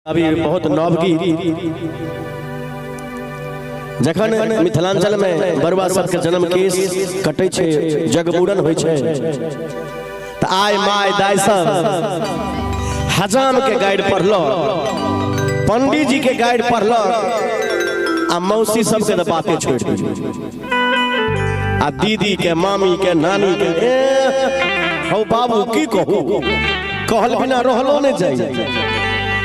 अभी बहुत नवगीत जखन मिथिलांचल में बरुआ सबके जन्म केस कटे छे जगमूड़न होय छे त आय माय दाय सब हजाम के गाइड पढ़लो, पंडित जी के गाइड पढ़लो, आ मौसी सब के बातें छोड़ दी, आ दीदी के मामी के नानी के हो बाबू की कहू कहल बिना रहलो नहीं जाए।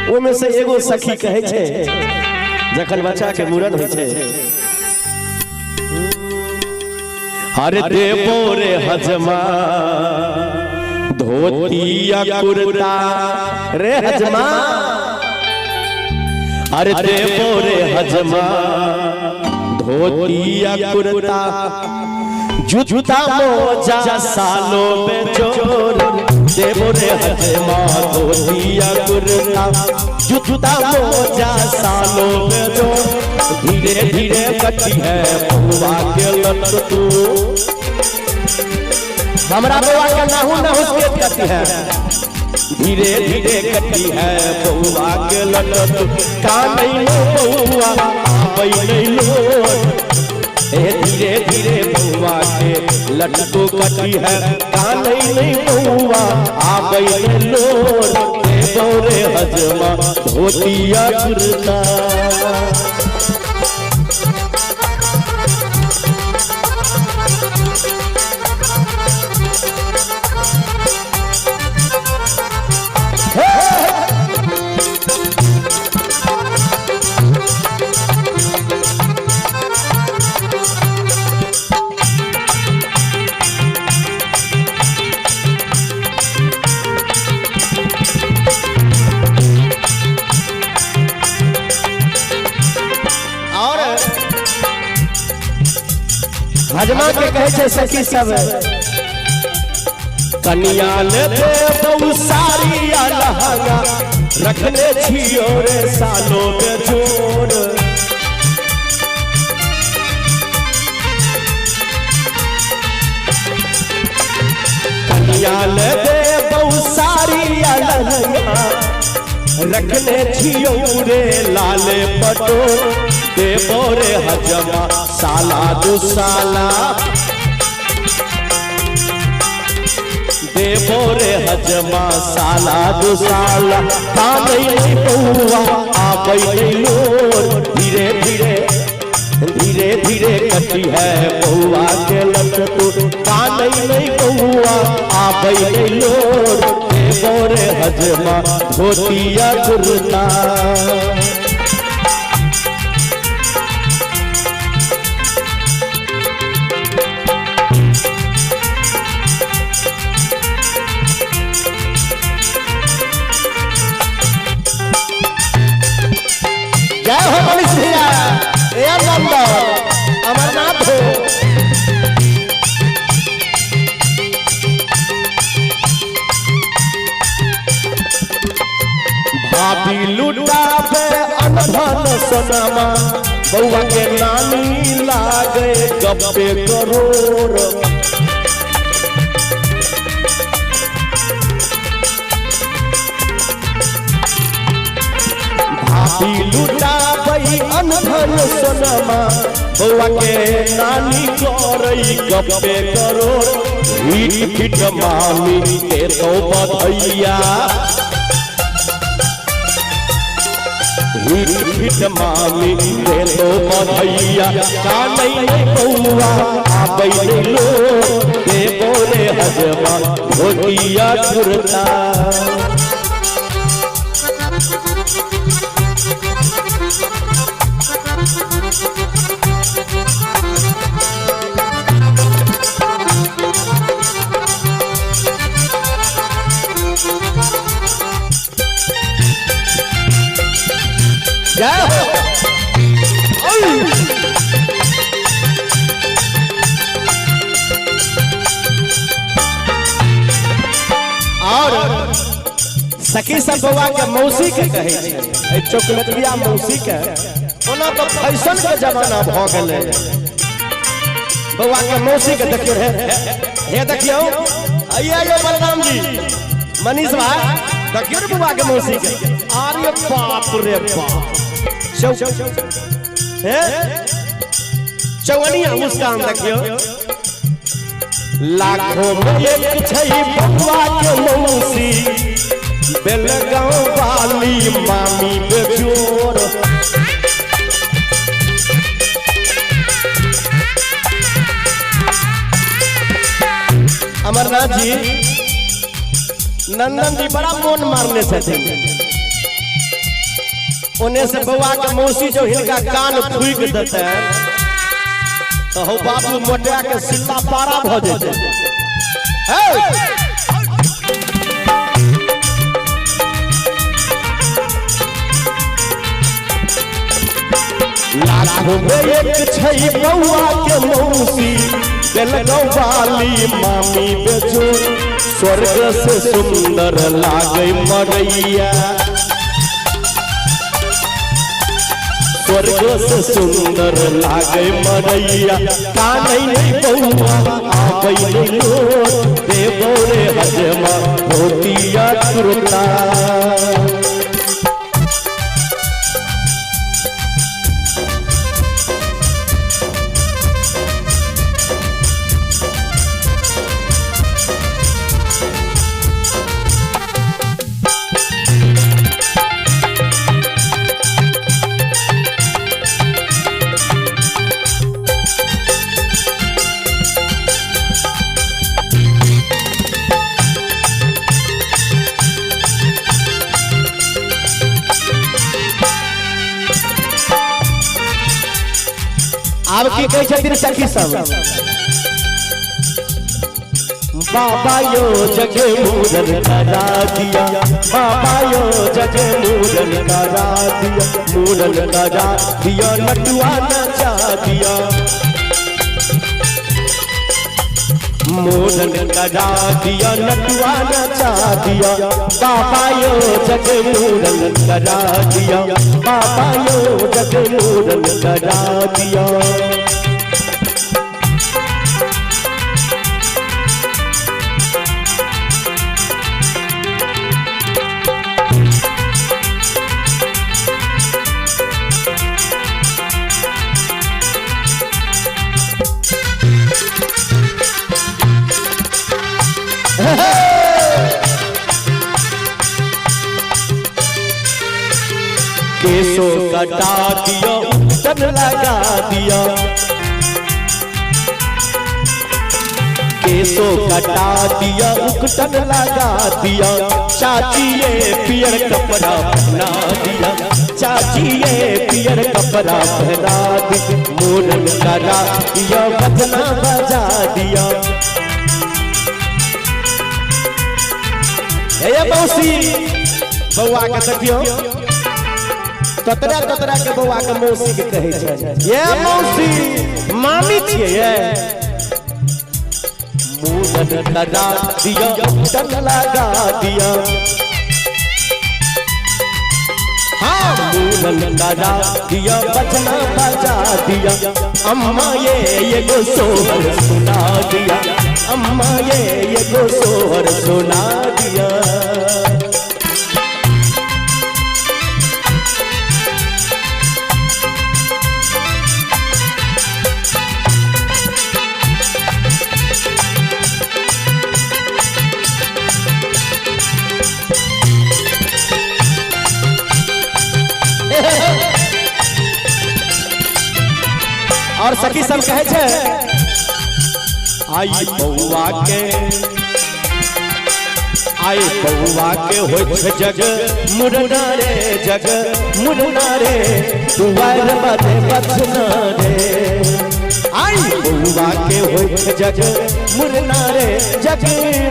वो में से एगो सखी कहे छे जखन बच्चा के मूड़न होय छे, अरे देवो रे हजमा धोतिया कुर्ता रे हजमा, अरे देवो रे हजमा धोतिया कुर्ता जूता मोजा सालों में जोर, देवो रे हजमा धोतिया कुर्ता जूता मोजा सालों में जोर, धीरे धीरे कटी है बउआ के लत तू, हमरा बउआ के नाहू ना उसके कटी है, धीरे धीरे कटी है बउआ के लत तू, का नहीं बउआ आबै नहीं लोट, धीरे धीरे बउआ के लटको कटी है, का नहीं बउआ आबै नहीं लोट, देवरे हजमा धोतिया कुर्ता। हजमा के कहे छे सखी सब कनिया ले दे बहु सारी लहंगा रखले छियो रे सालों में जोड़, कनिया ले दे बहु सारी लहंगा रखले छियो रे लाले पटोर, देवो रे हजमा साला दू साला, देवो रे हजमा साला दू साला, का नहीं बउआ आबै नहीं लोर, धीरे धीरे धीरे धीरे कटी है बउआ के लत तू, का नहीं बउआ आबै नहीं लोर, देवो रे हजमा धोतिया कुर्ता। जय हो मनीष भैया, ए नंबर अमरनाथ हो, भाभी लुटावे अनधन सोनमा, बउआ के नानी लागे गप्पे करोड़, भाभी लुटाबै अनधन सोनमा, बउआ के नानी करई गप्पे करोड़, हिट हिट मामी के तो बधैया, हिट हिट मामी के तो बधैया, का नहीं बउआ आबै नहीं लोर, देवो रे हजमा धोतिया कुर्ता। जय हो और सखी सब बउआ के मौसी के कहे छे, चॉकलेटिया मौसी के, ओना तो फैशन के जमाना भ गेले, बउआ के मौसी के देखियो हे देखियो, आइए बलराम जी मनीष भाई देखियो रे बुआ के मौसी के अरे बाप रे बाप हे चौनिया मुस्कान देखियो लाखों में एक छई बुआ के मौसी बेलगांव वाली मामी बेजोर अमरनाथ जी नंदन जी बड़ा मोन मारने से थे उन्हें से बउआ के मौसी जो हिनका कान फूक देते तो हो बाबू मोटिया के सिल्ला पारा भ जेते लाखों में एक छई बउआ के मौसी बेलगांव वाली मामी बेजोर स्वर्ग से सुंदर लागे मरैया स्वर्ग से सुंदर लागे मरैया कानै नहीं बउआ आबै नहीं लोट देबो रे हजमा धोतिया कुर्ता अब की कह छथिन सखी सब बाबा यो जगे मूरन करा दिया बाबा यो जगे मूरन करा दिया मूरन करा दिया नटुआ नचा दिया मूरन करा दिया नटुआ नचा दिया बाबा यो जगे मूरन करा दिया बाबा यो जगे मूरन करा दिया केसों कटा दिया उठन लगा दिया केसों कटा दिया उकटन लगा दिया चाची ये पियर कपड़ा पहना दिया चाची ये पियर कपड़ा पहना दिया मूरन करा दिया बजना बजा दिया ये मौसी बउआ के देखियो कतरा कतरा के बउआ के मौसी के कहे छै ये मौसी मामी छिए ये मूरन करा दिया उठन लगा दिया हाँ मूरन करा दिया बजना बजा दिया अम्मा ये गो सोहर सुना दिया अम्मा ये गो सोहर सुना दिया और सखी सब कहे छे आई बउआ के होय छे जग मुरना रे जग मुरना रे दुआर बाटे बचना रे आई बउआ के होय छे जग मुरना रे जग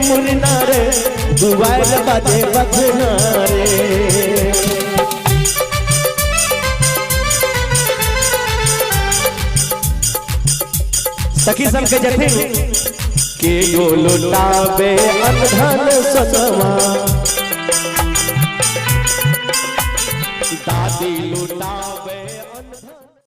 मुरना रे दुआर बाटे बचना रे सखी सब के जथिन के यो लुटावे अनधन सनवा दादी लुटा